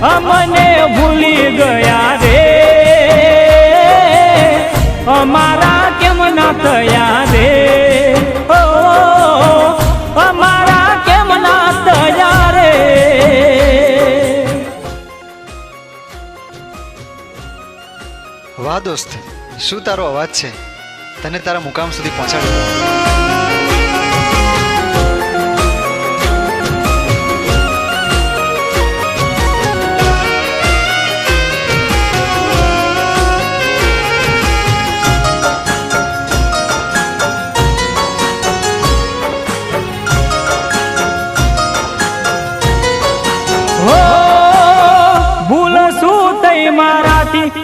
અમને ભૂલી ગયા રે અમારા કેમ ના થયા રે અમારા કેમ ના થયા રે વાહ દોસ્ત, શું તારો અવાજ છે, તને તારા મુકામ સુધી પહોંચાડ્યો.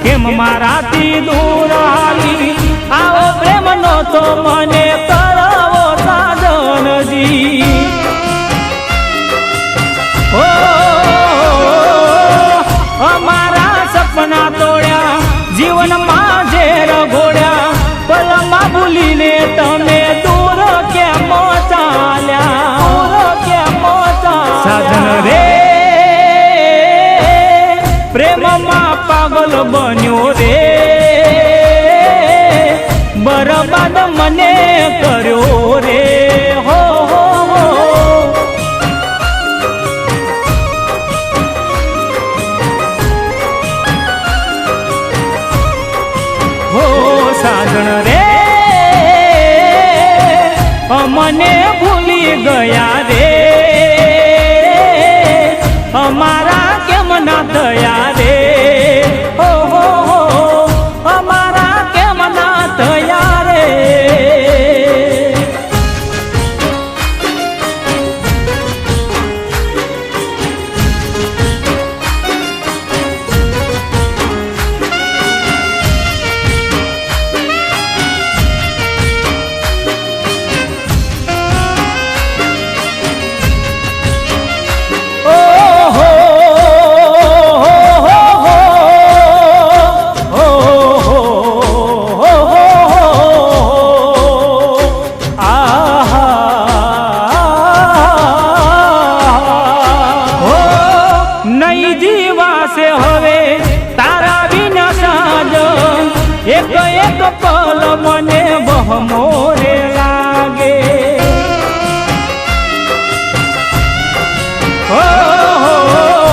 કેમ મારાથી દૂર આવી આવો પ્રેમ નો તો મને કરવો સાધનજી ઓ અમારા સપના તોડ્યા જીવનમાં ઝેર ઘોડ્યા પલમાં ભૂલીને તમે દૂર કેમ ચાલ્યા સાધન રે પ્રેમમાં પાગલ બન્યો રે બરબાદ મને કર્યો રે હો હો સાજણ રે અમને ભૂલી ગયા રે અમારા કેમ ના થયા